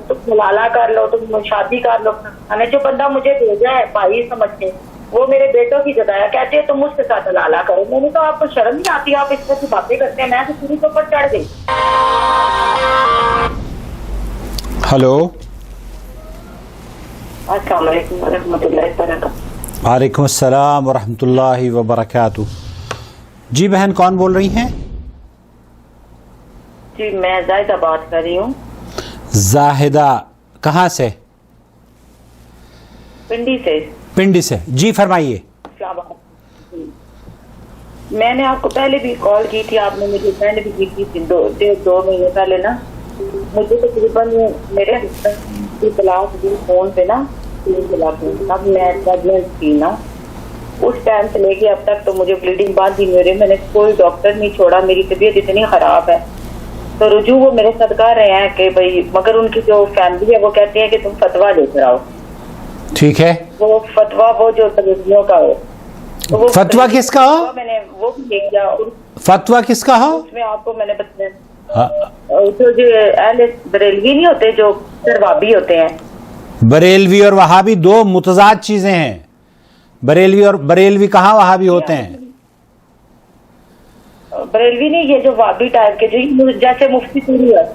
तुम मुलाला कर लो, तुम शादी कर लो। मैंने जो बंदा मुझे भेजा है भाई समझ के, वो मेरे बेटों की जगह है, कहते हैं तुम मुझसे साथ लाला करो। मैंने तो आपको शर्म नहीं आती, आप इस तरह की बातें करते हैं। मैं तो पूरी के ऊपर चढ़ गई। हेलो, अस्सलाम वालेकुम वरहमतुल्लाहि वबरकातुहू। वालेकुम अस्सलाम वरहमतुल्लाहि वबरकातुहू। जी बहन, कौन बोल रही हैं? जी मैं जाहिदा बात कर रही हूँ। जाहिदा, कहाँ से? पिंडी से। पिंडी से, जी फरमाइए। मैंने आपको पहले भी कॉल की थी, आपने मुझे सेंड भी की थी 2 महीने पहले ना। मुझे तकरीबन मेरे हस्बैंड की तलाक हुई फोन पे ना, 3 तलाक हुई। अब मैं प्रेगनेंट थी ना, उस टाइम से लेके अब तक तो मुझे ब्लीडिंग बंद ही नहीं हो रही। मैंने कोई डॉक्टर नहीं छोड़ा, मेरी तबीयत इतनी खराब है। तो रुजू वो मेरे साथ कर रहे हैं कि भाई, मगर उनकी जो फैमिली है वो कहती है कि तुम फतवा लेकर आओ। ठीक है, वो फतवा वो जो तबीयतियों का हो, तो वो फतवा किसका हो? मैंने वो भी ले लिया। और फतवा किसका हो? उसमें आपको मैंने बताया जो अहले बरेलवी नहीं होते, जो वहाबी होते हैं। बरेलवी और वहाबी दो मुतजाद चीजें हैं। बरेलवी कहाँ वहाबी होते हैं? बरेलवी नहीं, ये जो वहाबी टाइप के, जो जैसे मुफ्ती तोरो है।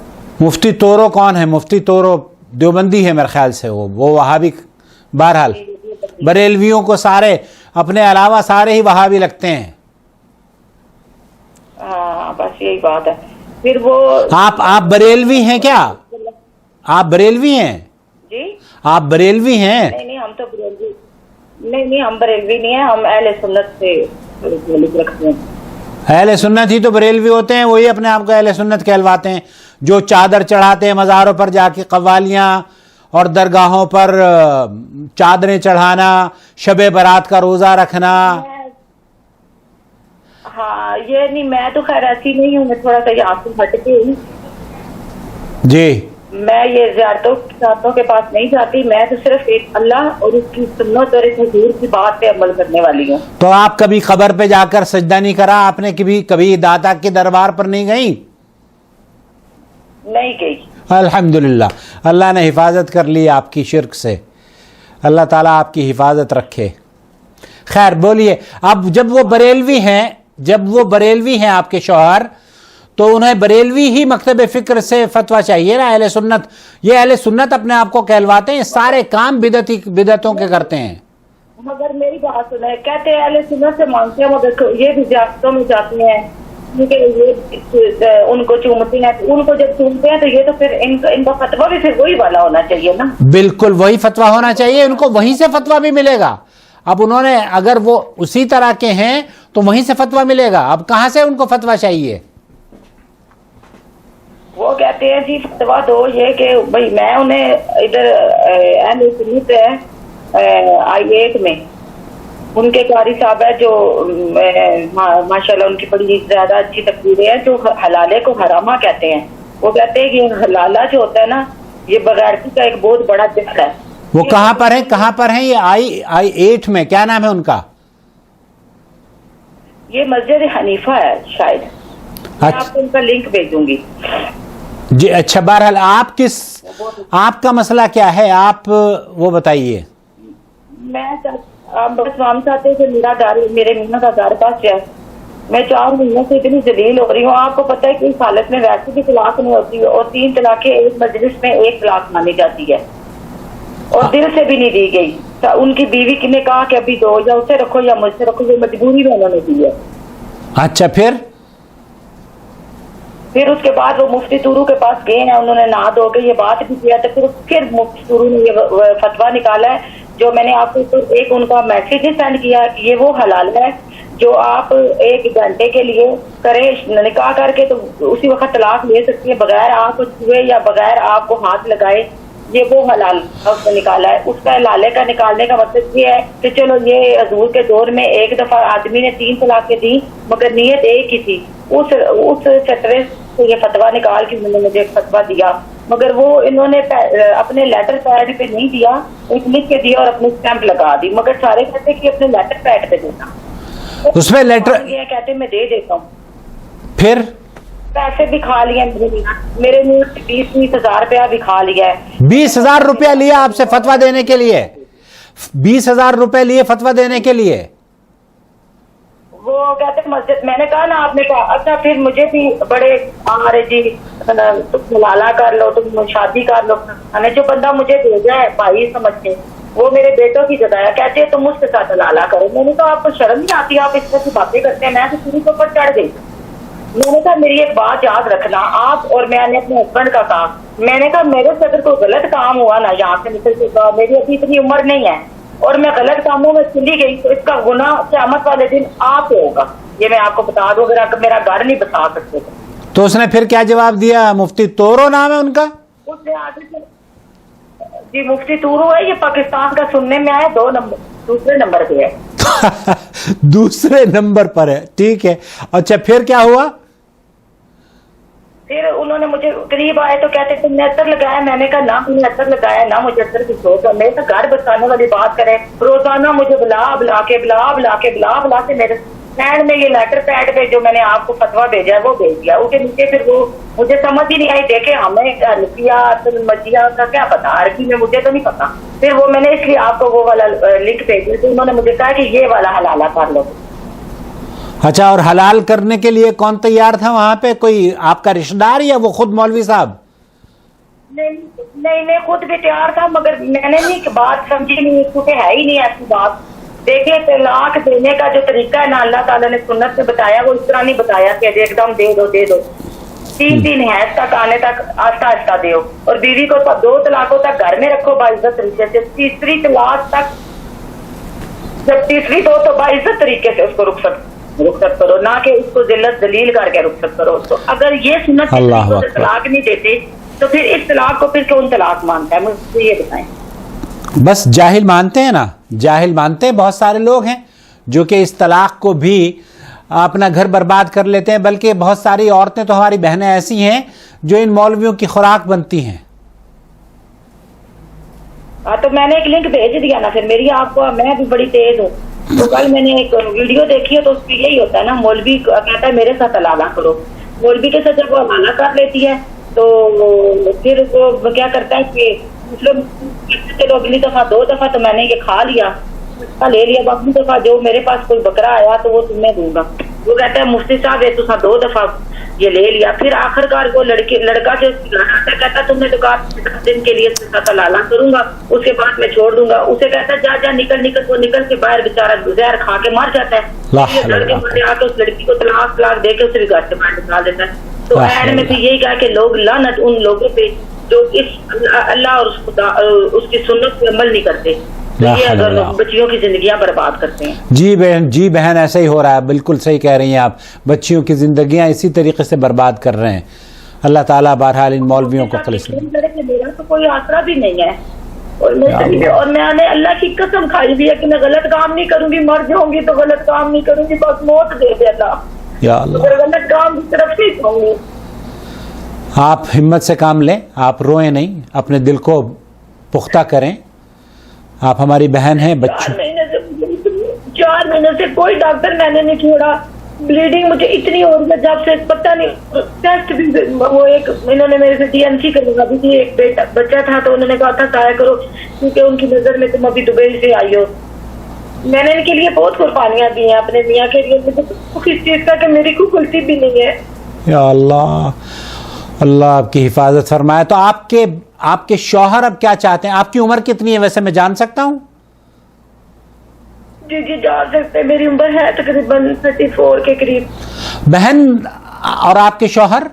मुफ्ती तोरो कौन है? मुफ्ती तोरो देवबंदी है मेरे ख्याल से। वो वहाबी। बहरहाल बरेलवियों को सारे अपने अलावा सारे ही वहाबी लगते हैं। हाँ बस यही बात है। फिर वो आप बरेलवी हैं क्या? आप बरेलवी हैं? जी आप बरेलवी हैं? नहीं, हम तो बरेलवी नहीं, हम बरेलवी नहीं है, हम अहले सुन्नत से रखते हैं। अहले सुन्नत ही तो बरेलवी होते हैं, वही अपने आप को अहले सुन्नत कहलवाते हैं, जो चादर चढ़ाते हैं मज़ारों पर जाके, कव्वालियाँ और दरगाहों पर चादरें चढ़ाना, शबे बारात का रोज़ा रखना। हाँ ये नहीं, मैं तो खैर ऐसी नहीं हूँ, मैं थोड़ा सा यहाँ से हटके हूँ जी। मैं ये ज़ियारतों के पास नहीं जाती। मैं तो सिर्फ एक अल्लाह और उसकी सुन्नत और इस हुजूर की बात पे अमल करने वाली हूँ। तो आप कभी कब्र पे जाकर सजदा नहीं करा आपने? कभी दाता के दरबार पर नहीं गई? नहीं गई। अल्हम्दुलिल्लाह, अल्लाह ने हिफाजत कर ली आपकी शिर्क से। अल्लाह ताला आपकी हिफाजत रखे। खैर बोलिए, अब जब वो बरेलवी हैं आपके शौहर, तो उन्हें बरेलवी ही मकतब फ़िक्र से फतवा चाहिए ना। अहले सुन्नत, ये अहले सुन्नत अपने आप को कहलवाते हैं, सारे काम बिदतों के करते हैं। मगर मेरी बात सुने, कहते हैं अहले सुन्नत से मांगते हैं, मगर ये भी ज़ियारतों में जाती हैं, क्योंकि ये उनको चूमते हैं। तो उनको जब चूमते हैं तो ये तो फिर इनका फतवा भी फिर वही वाला होना चाहिए ना। बिल्कुल वही फतवा होना चाहिए, उनको वहीं से फतवा भी मिलेगा। अब उन्होंने, अगर वो उसी तरह के हैं तो वहीं से फतवा मिलेगा। अब कहाँ से उनको फतवा चाहिए? वो कहते हैं जी फतवा दो, ये कि भाई मैं उन्हें इधर अहले सुन्नत है I8 में उनके कारी साहब है, जो माशाल्लाह उनकी बड़ी ज्यादा अच्छी तकरीरें हैं, जो हलाले को हरामा कहते हैं। वो कहते हैं कि हलाला जो होता है ना, ये बगैरती का एक बहुत बड़ा जिक्र है। वो कहाँ पर है ये I8 में? क्या नाम है उनका? ये मस्जिद हनीफा है शायद। मैं आपको उनका लिंक भेजूंगी जी। अच्छा, बहरहाल आपका मसला क्या है, आप वो बताइए। बस हम चाहते हैं कि मेरे मीना का घर पास है। मैं 4 महीनों से इतनी जलील हो रही हूँ। आपको पता है कि इस हालत में वैसे भी तलाक नहीं होती, और 3 तलाकें एक मजलिस में 1 तलाक मानी जाती है, और दिल से भी नहीं दी गई। तो उनकी बीवी ने कहा कि अभी दो, या उसे रखो या मुझसे रखो, ये मजबूरी में उन्होंने दी है। अच्छा, फिर उसके बाद वो मुफ्ती तुरू के पास गए हैं, उन्होंने नहा धो के ये बात भी किया। तो फिर मुफ्ती तुरू ने ये फतवा निकाला है, जो मैंने आपको तो एक उनका मैसेज सेंड किया कि ये वो हलाल है जो आप 1 घंटे के लिए करें निकाह करके, तो उसी वक्त तलाक ले सकती है बगैर आपको छुए या बगैर आपको हाथ लगाए। ये वो हलाल उसने निकाला है। उसका हलाले का निकालने का मतलब ये है कि चलो ये हजूर के दौर में एक दफा आदमी ने 3 तलाकें दी, मगर नीयत एक ही थी। उस फतवे से ये फतवा निकाल के उन्होंने मुझे फतवा दिया, मगर वो इन्होंने अपने लेटर पैड पे नहीं दिया, एक लिख के दिया और अपनी स्टैंप लगा दी। मगर सारे कहते कि अपने लेटर पैड पे देना, उसमें लेटर कहते मैं दे देता हूँ। पैसे भी खा लिए मेरे मुंह से 20-20 हजार रुपया भी खा लिया है। 20,000 रुपया लिया आपसे फतवा देने के लिए? 20,000 रुपए लिए फतवा देने के लिए? वो कहते मस्जिद, मैंने कहा ना, आपने कहा अच्छा, फिर मुझे भी बड़े हमारे जी तुम लाला कर लो, तुम शादी कर लो। मैंने जो बंदा मुझे भेजा है भाई समझ के, वो मेरे बेटों की जगह है, कहते हैं तुम मुझसे साथ लाला करो। मैंने कहा आपको शर्म नहीं आती, आप इस तरह की बातें करते हैं। मैं तो पूरी के ऊपर चढ़ गई। मैंने कहा मेरी एक बात याद रखना आप, और मैंने अपने हस्बैंड का कहा, मैंने कहा मेरे से अगर कोई गलत काम हुआ ना यहाँ से निकल के, मेरी अभी इतनी उम्र नहीं है और मैं गलत कामों में चली गई, तो इसका गुनाह क़यामत वाले दिन आप होगा। ये मैं आपको बता दूं, अगर मेरा घर नहीं बचा सकते तो उसने फिर क्या जवाब दिया? मुफ्ती तोरो नाम है उनका? उसने आगे से, जी मुफ्ती तूरू है, ये पाकिस्तान का सुनने में आया, दूसरे नंबर पे है। दूसरे नंबर पर है, ठीक है। अच्छा फिर क्या हुआ? फिर उन्होंने मुझे करीब आए तो कहते तुमने अतर लगाया। मैंने कहा ना मैंने अतर लगाया, ना मुझे अतर की सोच है। मेरे तो घर बचाने वाली बात करे, रोजाना मुझे बुला के मेरे हैंड में ये लेटर पैड पे जो मैंने आपको फतवा भेजा है वो भेज दिया। उसके नीचे फिर वो मुझे समझ ही नहीं आई, देखे हमें हनफिया मजिया का क्या पता, अरबी में मुझे तो नहीं पता। फिर वो मैंने इसलिए आपको वो वाला लिंक भेजा, तो उन्होंने मुझे कहा कि ये वाला हलाला कर लो। अच्छा, और हलाल करने के लिए कौन तैयार था वहां पे? कोई आपका रिश्तेदार या वो खुद मौलवी साहब? नहीं, खुद भी तैयार था, मगर मैंने नहीं बात समझी नहीं, क्योंकि है ही नहीं ऐसी बात। देखिए तलाक देने का जो तरीका है ना, अल्लाह ताला ने सुन्नत में बताया, वो इस तरह नहीं बताया कि एकदम दे दो 3 हैज तक आने तक आस्ता आस्ता दो, और बीवी को 2 तलाकों तक घर में रखो बाइज्जत तरीके से, तीसरी तलाक तक जब तीसरी दो तो बाइज्जत तरीके से उसको रुखसत करो, ना कि उसको जिल्लत दलील करके रुखसत करो। तो अगर ये सुन्नत से तलाक नहीं देते तो फिर इस तलाक को फिर कौन तलाक मानता है? मुझे ये बताएं। बस जाहिल मानते हैं ना, जाहिल मानते हैं। बहुत सारे लोग हैं जो कि इस तलाक को भी अपना घर बर्बाद कर लेते हैं, बल्कि बहुत सारी औरतें तो हमारी बहनें ऐसी हैं जो इन मौलवियों की खुराक बनती हैं। हाँ, तो मैंने एक लिंक भेज दिया ना, फिर मेरी आपको, मैं भी बड़ी तेज हूँ। तो कल मैंने एक वीडियो देखी है, तो उसमें यही होता है ना, मौलवी कहता है मेरे साथ हलाला करो। मौलवी के साथ जब वो हलाला कर लेती है तो फिर वो क्या करता है कि चलो अगली दफा 2 दफा तो मैंने ये खा लिया, ले लिया, अगली दफा जो मेरे पास कोई बकरा आया तो वो तुम्हें दूंगा। वो कहता है मुफ्ती साहब ये तुसा 2 दफा ये ले लिया। फिर आखिरकार वो लड़का जो कहता तुमने तो कहा 10 दिन के लिए लाला करूंगा, उसके बाद मैं छोड़ दूंगा। उसे कहता जा जा निकल, वो निकल के बाहर बेचारा जहर खा के मर जाता है। लड़के मरे आके उस लड़की को तलाक दे के उसे भी घर से बाहर निकाल देता है। तो ऐड में फिर यही कहा कि लोग लानत उन लोगों पे जो इस अल्लाह और उसकी सुन्नत पे अमल नहीं करते, ये अगर बच्चियों की जिंदगियां बर्बाद करते हैं। जी बहन ऐसा ही हो रहा है, बिल्कुल सही कह रही हैं आप। बच्चियों की जिंदगियां इसी तरीके से बर्बाद कर रहे हैं। अल्लाह ताला बहरहाल इन मौलवियों को खलीस। मेरा तो कोई आसरा भी नहीं है, और मैंने अल्लाह की कसम खाई भी है कि मैं गलत काम नहीं करूंगी, मर जाऊंगी तो गलत काम नहीं करूंगी, बस मौत दे देना, गलत काम की तरफ से जाऊंगी। आप हिम्मत से काम लें, आप रोएं नहीं, अपने दिल को पुख्ता करें। आप हमारी बहन हैं। 4 महीने से कोई डॉक्टर मैंने नहीं छोड़ा। ब्लीडिंग मुझे इतनी हो रही है जब से पता नहीं। टेस्ट भी वो एक इन्होंने मेरे से DNC करवा दी थी। एक बच्चा था तो उन्होंने कहा था जाया करो क्योंकि उनकी नजर में तुम अभी दुबई से आई हो। मैंने इनके लिए बहुत कुर्बानियां दी हैं अपने मियाँ के लिए। मुझे किस चीज का कि मेरी कोई गलती भी नहीं है। या अल्लाह, अल्लाह आपकी हिफाजत फरमाए। तो आपके शौहर अब क्या चाहते हैं? आपकी उम्र कितनी है वैसे, मैं जान सकता हूँ? जी जान सकते। मेरी उम्र है तकरीबन 34 के करीब। बहन और आपके शौहर?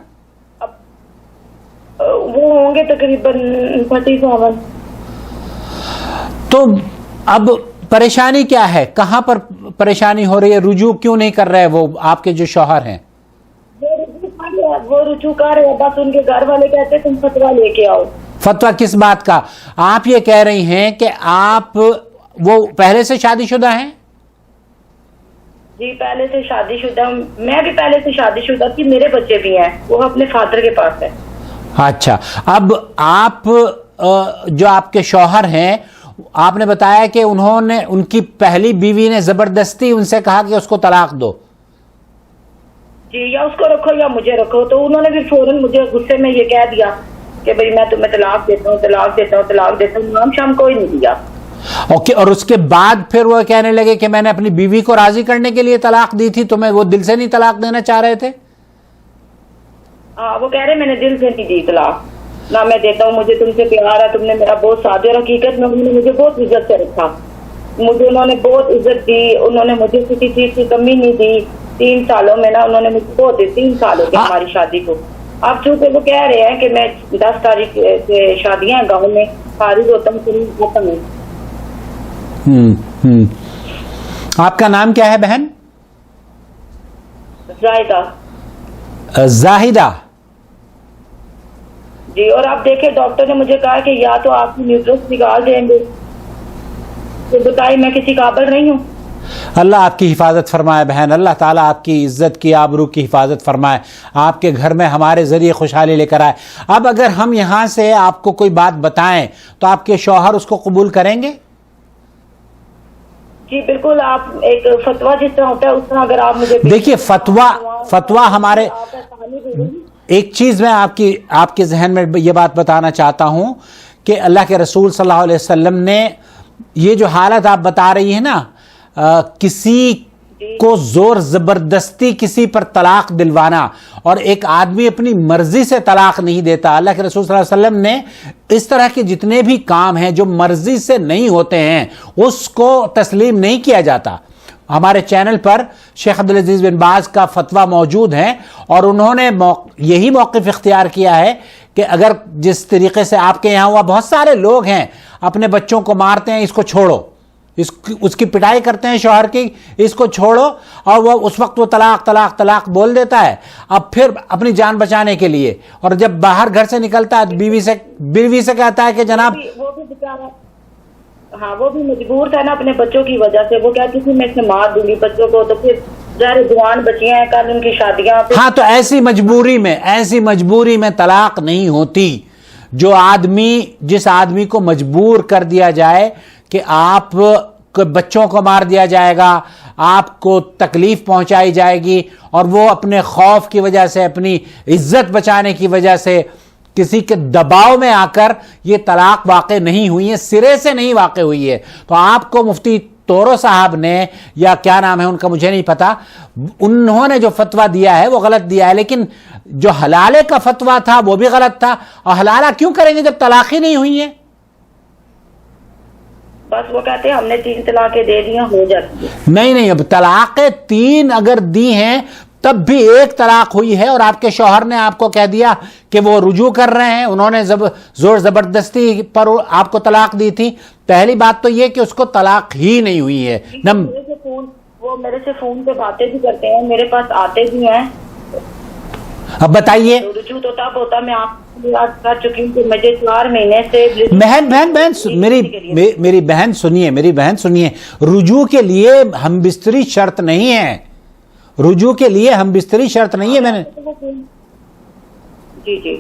वो होंगे तकरीबन 37। तो अब परेशानी क्या है? कहाँ पर परेशानी हो रही है? रुजू क्यों नहीं कर रहे वो आपके जो शौहर हैं? वो रुजू कर रहे हैं, बस उनके घर वाले कहते हैं तुम फतवा लेके आओ। फतवा किस बात का? आप ये कह रही हैं कि आप वो पहले से शादीशुदा हैं? जी पहले से शादीशुदा। मैं भी पहले से शादीशुदा थी, मेरे बच्चे भी हैं, वो अपने फादर के पास है। अच्छा, अब आप जो आपके शौहर हैं, आपने बताया कि उनकी पहली बीवी ने जबरदस्ती उनसे कहा कि उसको तलाक दो। جی یا اس کو رکھو یا مجھے رکھو. تو انہوں نے پھر فوراً مجھے غصے میں یہ کہہ دیا کہ بھئی میں تمہیں طلاق دیتا ہوں, طلاق دیتا ہوں, طلاق دیتا ہوں. نام شام کوئی نہیں دیا. اوکے, اور اس کے بعد پھر وہ کہنے لگے کہ میں نے اپنی بیوی کو راضی کرنے کے لیے طلاق دی تھی, تمہیں وہ دل سے نہیں طلاق دینا چاہ رہے تھے؟ ہاں وہ کہہ رہے میں نے دل سے نہیں دی طلاق, نہ میں دیتا ہوں, مجھے تم سے پیار ہے, تم نے میرا بہت ساتھ دیا. اور حقیقت میں انہوں نے مجھے بہت عزت سے رکھا, مجھے انہوں نے بہت عزت دی, انہوں نے مجھے کسی چیز کی کمی نہیں دی. 3 سالوں میں نا انہوں نے مجھے بہت 3 سال ہو گئے ہماری شادی کو. اب چونکہ وہ کہہ رہے ہیں کہ میں 10 تاریخ سے شادیاں ہیں گاؤں میں, فارغ ہوتا ہوں ختم ہے. آپ کا نام کیا ہے بہن؟ زاہدہ. زاہدہ جی. اور آپ دیکھیں ڈاکٹر نے مجھے کہا کہ یا تو آپ کی نیوٹرس نکال دیں گے, تو بتائیں میں کسی قابل نہیں ہوں. اللہ آپ کی حفاظت فرمائے بہن, اللہ تعالیٰ آپ کی عزت کی آبرو کی حفاظت فرمائے, آپ کے گھر میں ہمارے ذریعے خوشحالی لے کر آئے. اب اگر ہم یہاں سے آپ کو کوئی بات بتائیں تو آپ کے شوہر اس کو قبول کریں گے؟ جی بالکل. آپ ایک فتویٰ جس طرح ہوتا ہے اس طرح اگر آپ مجھے دیکھیے فتویٰ ہمارے, ایک چیز میں آپ کے ذہن میں یہ بات بتانا چاہتا ہوں کہ اللہ کے رسول صلی اللہ علیہ وسلم نے یہ جو حالت آپ بتا رہی ہیں نا, کسی کو زور زبردستی کسی پر طلاق دلوانا, اور ایک آدمی اپنی مرضی سے طلاق نہیں دیتا. اللہ کے رسول صلی اللہ علیہ وسلم نے اس طرح کے جتنے بھی کام ہیں جو مرضی سے نہیں ہوتے ہیں اس کو تسلیم نہیں کیا جاتا. ہمارے چینل پر شیخ عبدالعزیز بن باز کا فتویٰ موجود ہے, اور انہوں نے یہی موقف اختیار کیا ہے کہ اگر جس طریقے سے آپ کے یہاں ہوا, بہت سارے لوگ ہیں اپنے بچوں کو مارتے ہیں, اس کو چھوڑو, اس کی پٹائی کرتے ہیں شوہر کی, اس کو چھوڑو, اور وہ اس وقت وہ طلاق طلاق طلاق بول دیتا ہے. اب پھر اپنی جان بچانے کے لیے, اور جب باہر گھر سے نکلتا ہے بیوی سے کہتا ہے کہ جناب وہ بھی بیچارہ, ہاں وہ بھی مجبور تھا نا اپنے بچوں کی وجہ سے. وہ کہتی تھی میں اسے مار دوں گی بچوں کو, تو پھر ظاہر جوان بچیاں ہیں, کل ان کی شادیاں. ہاں تو ایسی مجبوری میں طلاق نہیں ہوتی. جو جس آدمی کو مجبور کر دیا جائے کہ آپ بچوں کو مار دیا جائے گا, آپ کو تکلیف پہنچائی جائے گی, اور وہ اپنے خوف کی وجہ سے, اپنی عزت بچانے کی وجہ سے کسی کے دباؤ میں آ کر یہ طلاق واقع نہیں ہوئی ہے, سرے سے نہیں واقع ہوئی ہے. تو آپ کو مفتی تورو صاحب نے, یا کیا نام ہے ان کا مجھے نہیں پتا, انہوں نے جو فتویٰ دیا ہے وہ غلط دیا ہے, لیکن جو حلالے کا فتویٰ تھا وہ بھی غلط تھا. اور حلالہ کیوں کریں گے جب طلاق ہی نہیں ہوئی ہے؟ بس وہ کہتے ہیں ہم نے 3 طلاقیں دے دیا, ہو جاتی ہے. نہیں, اب طلاقیں 3 اگر دی ہیں تب بھی 1 طلاق ہوئی ہے, اور آپ کے شوہر نے آپ کو کہہ دیا کہ وہ رجوع کر رہے ہیں, انہوں نے زور زبردستی پر آپ کو طلاق دی تھی. پہلی بات تو یہ کہ اس کو طلاق ہی نہیں ہوئی ہے. وہ میرے سے فون پہ باتیں بھی کرتے ہیں, میرے پاس آتے بھی ہیں. اب بتائیے. رجوع تو تب ہوتا, میں آپ کو یاد کر چکی ہوں کہ مجھے 4 مہینے سے میری بہن سنیے, رجوع کے لیے ہم بستری شرط نہیں ہے. رجوع کے لیے ہم بستری شرط نہیں ہے. میں نے جی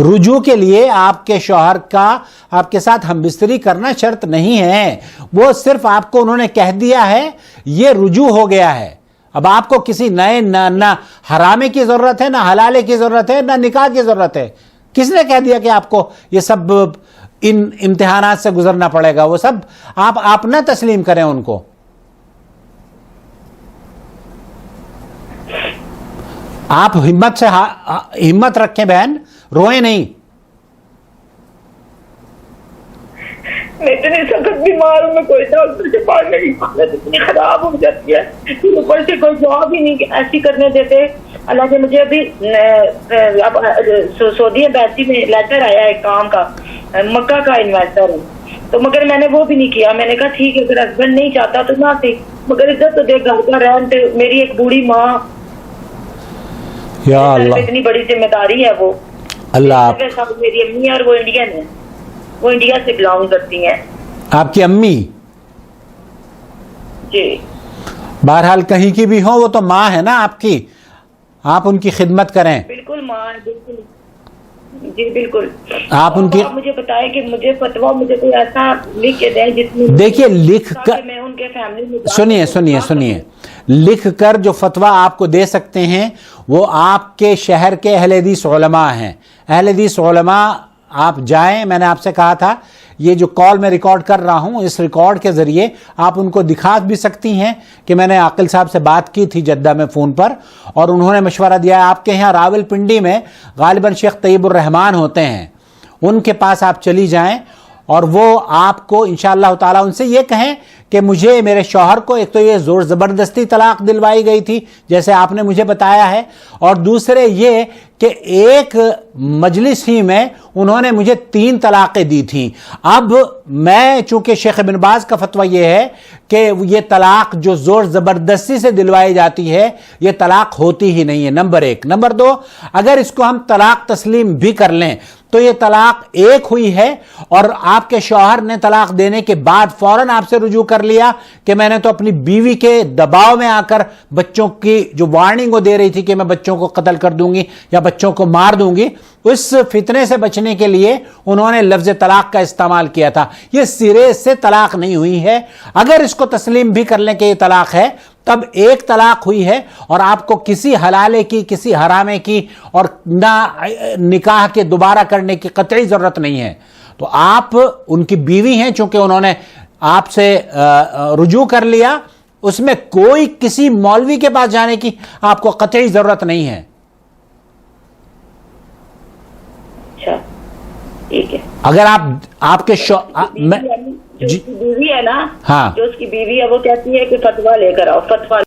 رجوع کے لیے آپ کے شوہر کا آپ کے ساتھ ہم بستری کرنا شرط نہیں ہے. وہ صرف آپ کو انہوں نے کہہ دیا ہے یہ رجوع ہو گیا ہے. اب آپ کو کسی نئے نہ حرامے کی ضرورت ہے, نہ حلالے کی ضرورت ہے, نہ نکاح کی ضرورت ہے. کس نے کہہ دیا کہ آپ کو یہ سب ان امتحانات سے گزرنا پڑے گا؟ وہ سب آپ نہ تسلیم کریں ان کو. آپ ہمت رکھیں بہن, روئیں نہیں. میں اتنی سخت بیمار ہوں, میں کوئی ڈاکٹر کے پاس نہیں, حالت اتنی خراب ہو جاتی ہے, اوپر سے کوئی جواب ہی نہیں ایسی کرنے دیتے. اللہ سے مجھے ابھی سعودی ایمبیسی میں لیٹر آیا ہے کام کا, مکہ کا انویسٹر ہوں, تو مگر میں نے وہ بھی نہیں کیا. میں نے کہا ٹھیک ہے اگر ہسبینڈ نہیں چاہتا تو نہ صحیح, مگر ادھر تو دیکھ گھر کا رہن پہ میری ایک بوڑھی ماں, یا اللہ اتنی بڑی ذمہ داری ہے. وہ اللہ میری امی اور وہ انڈین ہے, وہ انڈیا سے بلانگ کرتی ہیں. آپ کی امی؟ جی بہرحال کہیں کی بھی ہو, وہ تو ماں ہے نا آپ کی, آپ ان کی خدمت کریں. بالکل ماں, بالکل جی بالکل. آپ ان کی مجھے بتائیں کہ مجھے فتویٰ مجھے کوئی ایسا لکھ کے دیں جس میں دیکھیے لکھ کر, میں ان کے فیملی میں سنیے लिख कर जो फतवा आपको दे सकते हैं वो आपके शहर के अहले हदीस उलमा हैं। अहले हदीस उलमा आप जाएं, मैंने आपसे कहा था ये जो कॉल मैं रिकॉर्ड कर रहा हूं, इस रिकॉर्ड के ज़रिए आप उनको दिखा भी सकती हैं कि मैंने आकिल साहब से बात की थी जद्दा में फ़ोन पर और उन्होंने मशवरा दिया है। आपके यहाँ रावलपिंडी में गालिबन शेख तैयबुर रहमान होते हैं, उनके पास आप चली जाएं और वो आपको इंशाअल्लाह ताला उनसे ये कहें कि मुझे मेरे शौहर को एक तो ये ज़ोर ज़बरदस्ती तलाक दिलवाई गई थी जैसे आपने मुझे बताया है, और दूसरे ये कि एक मजलिस ही में उन्होंने मुझे 3 तलाक़ें दी थी। अब मैं चूंकि शेख इब्न बाज का फतवा ये है कि ये तलाक जो ज़ोर ज़बरदस्ती से दिलवाई जाती है ये तलाक होती ही नहीं है, नंबर 1। नंबर 2, अगर इसको हम तलाक तस्लीम भी कर लें तो ये तलाक एक हुई है और आपके शौहर ने तलाक देने के बाद फौरन आपसे रुजू कर लिया कि मैंने तो अपनी बीवी के दबाव में आकर बच्चों की जो वार्निंग वो दे रही थी कि मैं बच्चों को कत्ल कर दूंगी या बच्चों को मार दूंगी, उस फितने से बचने के लिए उन्होंने लफ्ज तलाक का इस्तेमाल किया था। ये सिरे से तलाक नहीं हुई है। अगर इसको तस्लीम भी कर लें कि ये तलाक है तब एक तलाक हुई है और आपको किसी हलाले की, किसी हरामे की और ना निकाह के दोबारा करने की कतई जरूरत नहीं है। तो आप उनकी बीवी हैं, चूंकि उन्होंने आपसे रुजू कर लिया, उसमें कोई किसी मौलवी के पास जाने की आपको कतई जरूरत नहीं है। अच्छा, ठीक है। अगर आप आपके जो बीवी है ना, हाँ, जो उसकी बीवी है वो कहती है कि फतवा लेकर आओ, फतवा।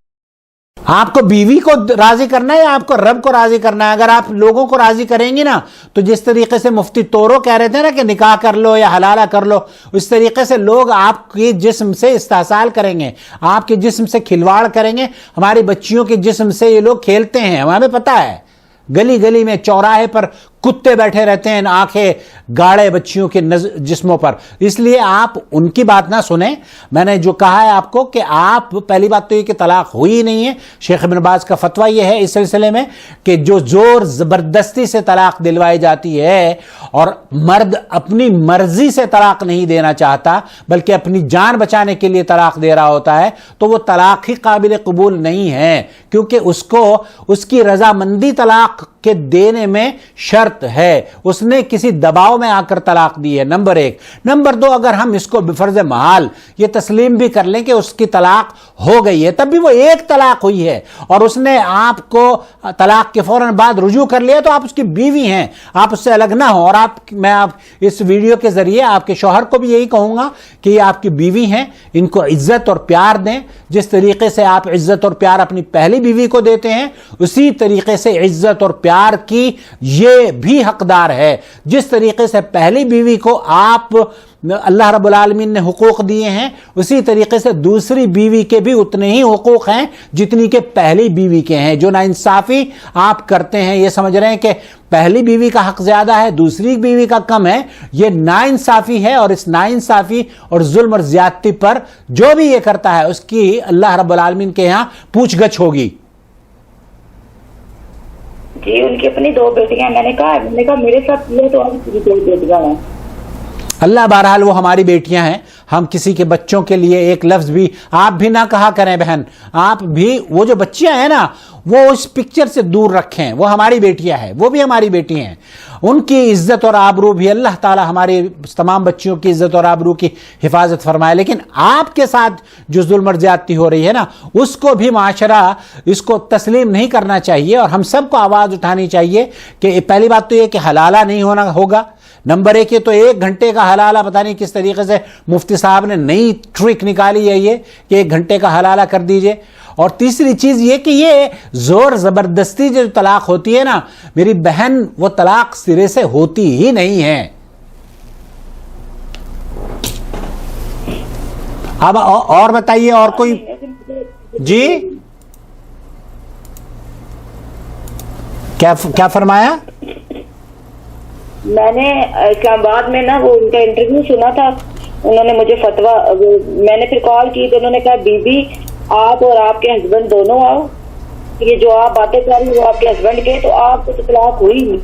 आपको बीवी को राजी करना है या आपको रब को राजी करना है? अगर आप लोगों को राजी करेंगी ना तो जिस तरीके से मुफ्ती तोरो कह रहे थे ना कि निकाह कर लो या हलाला कर लो, उस तरीके से लोग आपके जिस्म से इस्तेहसाल करेंगे, आपके जिस्म से खिलवाड़ करेंगे। हमारी बच्चियों के जिस्म से ये लोग खेलते हैं, हमें पता है। गली गली में, चौराहे पर कुत्ते बैठे रहते हैं, आंखें गाड़े बच्चियों के जिस्मों पर। इसलिए आप उनकी बात ना सुने। मैंने जो कहा है आपको कि आप, पहली बात तो ये कि तलाक हुई ही नहीं है। शेख इब्न बाज का फतवा ये है इस सिलसिले में कि जो जोर जबरदस्ती से तलाक दिलवाई जाती है और मर्द अपनी मर्जी से तलाक नहीं देना चाहता बल्कि अपनी जान बचाने के लिए तलाक दे रहा होता है, तो वो तलाक ही काबिल कबूल नहीं है, क्योंकि उसको उसकी रजामंदी तलाक के देने में शर्त है, उसने किसी दबाव में आकर तलाक दी है, नंबर 1। नंबर 2, अगर हम इसको बिफर्ज महाल ये तस्लीम भी कर लें कि उसकी तलाक हो गई है, तब भी वो एक तलाक हुई है और उसने आपको तलाक के फौरन बाद रुजू कर लिया, तो आप उसकी बीवी हैं, आप उससे अलग ना हो। और मैं इस वीडियो के जरिए आपके शौहर को भी यही कहूंगा कि ये आपकी बीवी हैं, इनको इज्जत और प्यार दें। जिस तरीके से आप इज्जत और प्यार अपनी पहली बीवी को देते हैं, उसी तरीके से इज्जत और प्यार की ये भी हकदार है। जिस तरीके से पहली बीवी को आप अल्लाह रब्बुल आलमीन ने हुकूक दिए हैं, उसी तरीके से दूसरी बीवी के भी उतने ही हुकूक हैं जितनी के पहली बीवी के हैं। जो नाइंसाफी आप करते हैं, ये समझ रहे हैं कि पहली बीवी का हक ज्यादा है, दूसरी बीवी का कम है, ये नाइंसाफी है। और इस नाइंसाफी और जुल्म और ज्यादती पर जो भी ये करता है उसकी अल्लाह रब्बुल आलमीन के यहां पूछगछ होगी। जी, उनकी अपनी 2 बेटियां, मैंने कहा मेरे साथ किया तो उनकी 2 बेटियां हैं। अल्लाह बहरहाल वो हमारी बेटियां हैं, हम किसी के बच्चों के लिए एक लफ्ज भी आप भी ना कहा करें बहन, आप भी वो जो बच्चियां हैं ना वो उस पिक्चर से दूर रखें। वो हमारी बेटियां हैं, वो भी हमारी बेटी हैं, उनकी इज्जत और आबरू भी अल्लाह ताला हमारी तमाम बच्चियों की इज्जत और आबरू की हिफाजत फरमाए। लेकिन आपके साथ जो जुल्म और ज्यादती हो रही है ना, उसको भी माशरा इसको तस्लीम नहीं करना चाहिए और हम सबको आवाज उठानी चाहिए कि पहली बात तो ये कि हलाला नहीं होना होगा। नंबर 1, ये तो 1 घंटे का हलाला, पता नहीं किस तरीके से मुफ्ती साहब ने नई ट्रिक निकाली है ये कि 1 घंटे का हलाला कर दीजिए। और तीसरी चीज ये कि ये जोर जबरदस्ती जो तलाक होती है ना मेरी बहन, वो तलाक सिरे से होती ही नहीं है। अब और बताइए, और कोई? जी, क्या फरमाया? मैंने इस्लामाबाद में ना वो उनका इंटरव्यू सुना था, उन्होंने मुझे फतवा, मैंने फिर कॉल की तो उन्होंने कहा बीबी आप और आपके हस्बैंड दोनों आओ, ये जो आप बातें कर रही हो आपके हस्बैंड के, तो आपको तो तलाक हुई नहीं,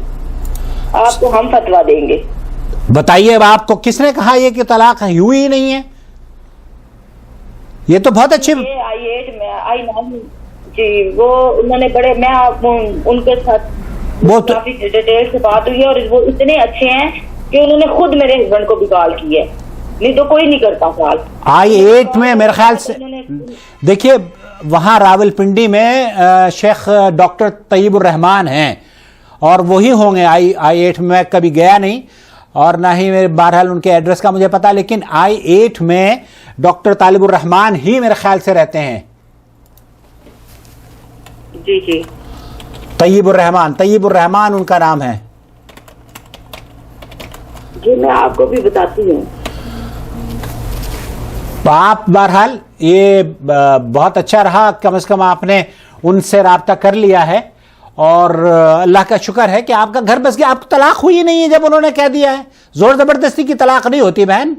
आपको हम फतवा देंगे। बताइए अब आपको किसने कहा ये कि तलाक हुई ही नहीं है? یہ تو بہت اچھی I8 میں I9 جی وہ انہوں نے بڑے میں ان کے ساتھ وہ کافی ڈیٹیل سے بات ہوئی ہے اور وہ اتنے اچھے ہیں کہ انہوں نے خود میرے ہسبینڈ کو بھی کال کی ہے, نہیں تو کوئی نہیں کرتا کال. I8 میں میرے خیال سے دیکھیے وہاں راول پنڈی میں شیخ ڈاکٹر طیب الرحمان ہیں اور وہی ہوں گے. I8 میں کبھی گیا نہیں اور نہ ہی میرے بہرحال ان کے ایڈریس کا مجھے پتا, لیکن I8 میں ڈاکٹر طالب الرحمان ہی میرے خیال سے رہتے ہیں. جی جی طیب الرحمان ان کا نام ہے. جی میں آپ کو بھی بتاتی ہوں. آپ بہرحال یہ بہت اچھا رہا, کم از کم آپ نے ان سے رابطہ کر لیا ہے اور اللہ کا شکر ہے کہ آپ کا گھر بس گیا. آپ کو طلاق ہوئی نہیں ہے جب انہوں نے کہہ دیا ہے. زور زبردستی کی طلاق نہیں ہوتی بہن.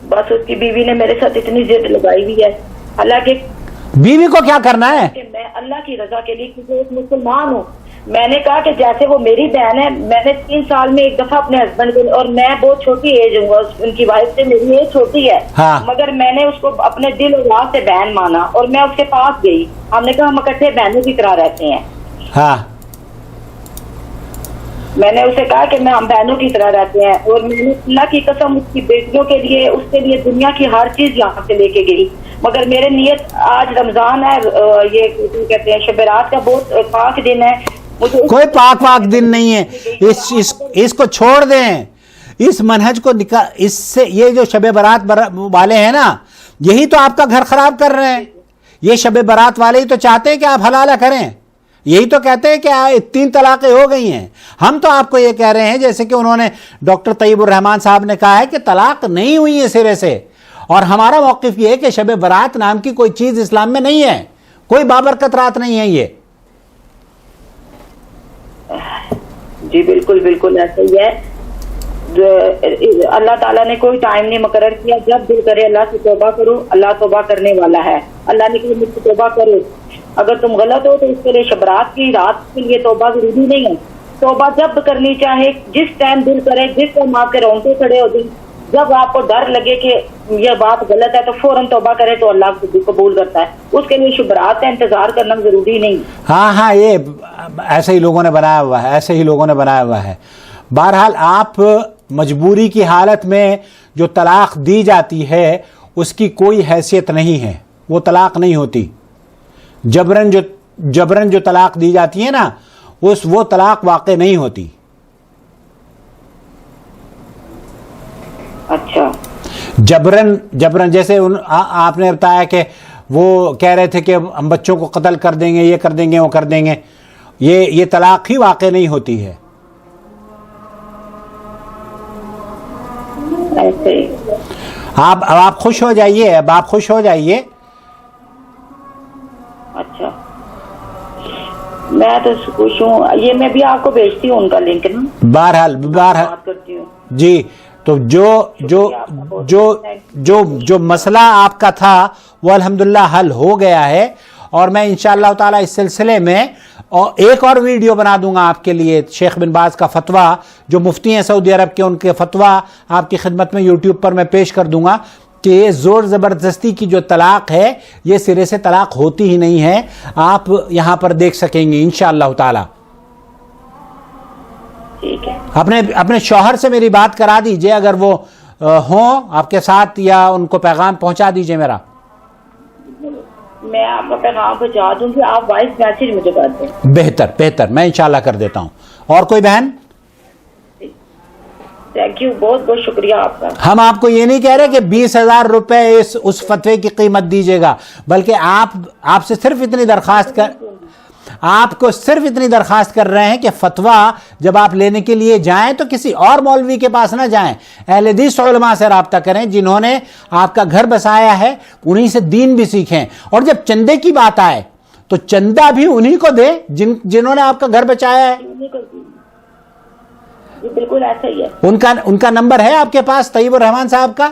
بس اس کی بیوی نے میرے ساتھ اتنی ضد لگائی ہوئی ہے. حالانکہ بیوی کو کیا کرنا ہے؟ کہ میں اللہ کی رضا کے لیے کیونکہ ایک مسلمان ہوں. میں نے کہا کہ جیسے وہ میری بہن ہے, میں نے 3 سال میں ایک دفعہ اپنے ہسبینڈ کو, اور میں بہت چھوٹی ایج ہوں, ان کی وائف سے میری ایج چھوٹی ہے, مگر میں نے اس کو اپنے دل اور راہ سے بہن مانا اور میں اس کے پاس گئی. ہم نے کہا ہم اکٹھے بہنوں کی طرح رہتے ہیں. ہاں میں نے اسے کہا کہ ہم بہنوں کی طرح رہتے ہیں, اور میں نے اللہ کی قسم اس کی بیٹیوں کے لیے, اس کے لیے دنیا کی ہر چیز یہاں سے لے کے گئی. مگر میرے نیت, آج رمضان ہے, یہ کہتے ہیں شب برات کا بہت پاک دن ہے. کوئی پاک دن نہیں ہے. اس کو چھوڑ دیں, اس منہج کو اس سے. یہ جو شب برات والے ہیں نا, یہی تو آپ کا گھر خراب کر رہے ہیں. یہ شب برات والے ہی تو چاہتے ہیں کہ آپ حلالہ کریں. یہی تو کہتے ہیں کہ 3 طلاقیں ہو گئی ہیں. ہم تو آپ کو یہ کہہ رہے ہیں جیسے کہ انہوں نے ڈاکٹر طیب الرحمان صاحب نے کہا ہے کہ طلاق نہیں ہوئی ہے سرے سے. اور ہمارا موقف یہ ہے کہ شب برات نام کی کوئی چیز اسلام میں نہیں ہے, کوئی بابرکت رات نہیں ہے یہ. جی بالکل ایسا ہی ہے. اللہ تعالیٰ نے کوئی ٹائم نہیں مقرر کیا. جب دل کرے اللہ سے توبہ کرو, اللہ توبہ کرنے والا ہے. اللہ نے کہا مجھ سے توبہ کرو. اگر تم غلط ہو تو اس کے لیے شبرات کی رات کے لیے توبہ ضروری نہیں ہے. توبہ جب کرنی چاہے, جس ٹائم دل کرے, جس ٹائم آپ کے رونگٹے کھڑے ہو جائیں, جب آپ کو ڈر لگے کہ یہ بات غلط ہے تو فوراً توبہ کرے تو اللہ کو قبول کرتا ہے. اس کے لیے شبرات کا انتظار کرنا ضروری نہیں. ہاں یہ ایسے ہی لوگوں نے بنایا ہوا ہے. بہرحال آپ مجبوری کی حالت میں جو طلاق دی جاتی ہے اس کی کوئی حیثیت نہیں ہے, وہ طلاق نہیں ہوتی. جبرن جو طلاق دی جاتی ہے نا, وہ طلاق واقع نہیں ہوتی. اچھا جبرن جیسے آپ نے بتایا کہ وہ کہہ رہے تھے کہ ہم بچوں کو قتل کر دیں گے, یہ کر دیں گے, وہ کر دیں گے. یہ طلاق ہی واقع نہیں ہوتی ہے. آپ خوش ہو جائیے, اب آپ خوش ہو جائیے. اچھا میں تو خوش ہوں. یہ میں بھی آپ کو بھیجتی ہوں ان کا لنک نا. بہرحال بات کرتی ہوں. جی تو جو مسئلہ آپ کا تھا وہ الحمدللہ حل ہو گیا ہے, اور میں انشاءاللہ تعالی اس سلسلے میں ایک اور ویڈیو بنا دوں گا آپ کے لیے. شیخ بن باز کا فتویٰ, جو مفتی ہیں سعودی عرب کے, ان کے فتویٰ آپ کی خدمت میں یوٹیوب پر میں پیش کر دوں گا کہ یہ زور زبردستی کی جو طلاق ہے یہ سرے سے طلاق ہوتی ہی نہیں ہے. آپ یہاں پر دیکھ سکیں گے انشاءاللہ تعالی. ٹھیک ہے, اپنے شوہر سے میری بات کرا دیجئے اگر وہ ہوں آپ کے ساتھ, یا ان کو پیغام پہنچا دیجئے میرا. میں آپ کا پیغام پہنچا دوں گی, آپ وائس میسج مجھے کر دیں. بہتر میں انشاءاللہ کر دیتا ہوں. اور کوئی بہن؟ تھینک یو, بہت شکریہ آپ کا. ہم آپ کو یہ نہیں کہہ رہے کہ 20,000 روپے اس فتوے کی قیمت دیجیے گا, بلکہ آپ سے صرف اتنی درخواست کر رہے ہیں کہ فتویٰ جب آپ لینے کے لیے جائیں تو کسی اور مولوی کے پاس نہ جائیں, اہل حدیث علماء سے رابطہ کریں جنہوں نے آپ کا گھر بسایا ہے, انہی سے دین بھی سیکھیں. اور جب چندے کی بات آئے تو چندہ بھی انہی کو دیں جنہوں نے آپ کا گھر بچایا ہے. بالکل ایسا ہی ہے. ان کا نمبر ہے آپ کے پاس طیب الرحمان صاحب کا؟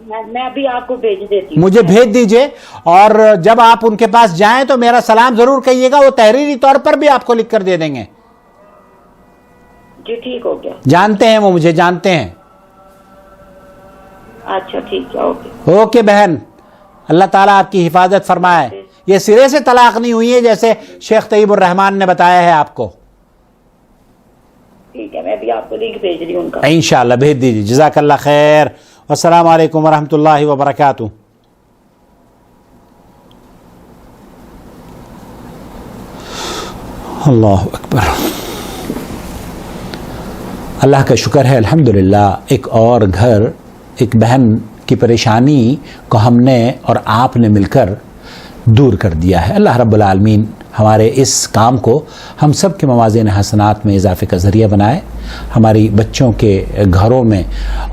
میں ابھی آپ کو بھیج دیتی ہوں. مجھے بھیج دیجئے, اور جب آپ ان کے پاس جائیں تو میرا سلام ضرور کہیے گا, وہ تحریری طور پر بھی آپ کو لکھ کر دے دیں گے. جی ٹھیک ہو گیا. جانتے ہیں وہ, مجھے جانتے ہیں. अच्छा ठीक है, ओके। ओके बहन, अल्लाह ताला आपकी हिफाजत फरमाए। ये सिरे से तलाक नहीं हुई है जैसे शेख तैयब रहमान ने बताया है आपको। ठीक है, मैं भी आपको लिंक भेज रही हूँ उनका। इंशाअल्लाह भेज दीजिए। जज़ाकल्लाह खैर। अस्सलाम वालेकुम वरहमतुल्लाहि वबरकातुहू। अल्लाह अकबर। अल्लाह का शुक्र है, अल्हम्दुलिल्लाह, एक और घर, एक बहन की परेशानी को हमने और आपने मिलकर दूर कर दिया है। अल्लाह रब्बुल आलमीन हमारे इस काम को हम सब के मवाज़िन हसनात में इजाफ़े का ज़रिया बनाए, हमारी बच्चों के घरों में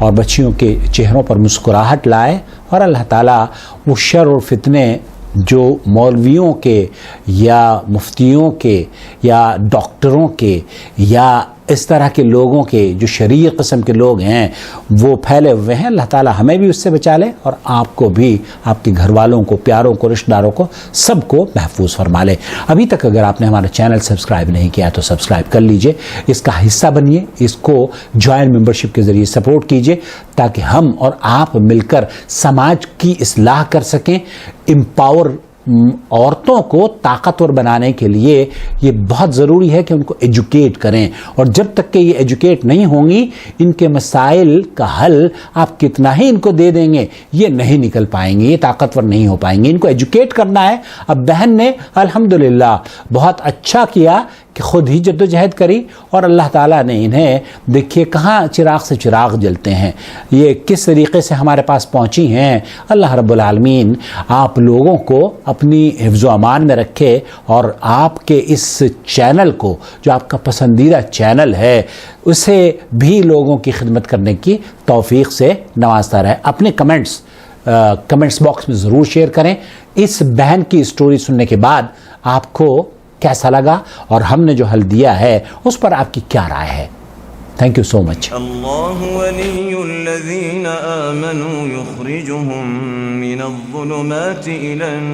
और बच्चियों के चेहरों पर मुस्कुराहट लाए, और अल्लाह ताला वो शर और फितने जो मौलवियों के या मुफ्तियों के या डॉक्टरों के या इस तरह के लोगों के, जो शरीर किस्म के लोग हैं, वो फैले हुए हैं, अल्लाह ताला हमें भी उससे बचा ले और आपको भी, आपके घर वालों को, प्यारों को, रिश्तेदारों को, सबको महफूज फरमा ले। अभी तक अगर आपने हमारा चैनल सब्सक्राइब नहीं किया तो सब्सक्राइब कर लीजिए, इसका हिस्सा बनिए, इसको जॉइंट मेंबरशिप के ज़रिए सपोर्ट कीजिए, ताकि हम और आप मिलकर समाज की इस्लाह कर सकें। एम्पावर औरतों को ताकतवर बनाने के लिए ये बहुत ज़रूरी है कि उनको एजुकेट करें, और जब तक कि ये एजुकेट नहीं होंगी, इनके मसाइल का हल आप कितना ही इनको दे देंगे, ये नहीं निकल पाएंगे, ये ताकतवर नहीं हो पाएंगे। इनको एजुकेट करना है। अब बहन ने अल्हम्दुलिल्लाह बहुत अच्छा किया कि खुद ही जद्दोजहद करी, और अल्लाह ताला ने इन्हें, देखिए कहाँ चिराग से चिराग जलते हैं, ये किस तरीके से हमारे पास पहुँची हैं। अल्लाह रब्बुल आलमीन आप लोगों को अपनी हिफ्ज़ो अमान में रखे, और आपके इस चैनल को, जो आपका पसंदीदा चैनल है, उसे भी लोगों की खिदमत करने की तौफीक से नवाजता रहे। अपने कमेंट्स बॉक्स में ज़रूर शेयर करें। इस बहन की स्टोरी सुनने के बाद आपको कैसा लगा और हमने जो हल दिया है उस पर आपकी क्या राय है। Thank you so much. अल्लाहु वलियुल्लज़ीना आमनू युख़रिजुहुम मिनज़्ज़ुलुमाति इलन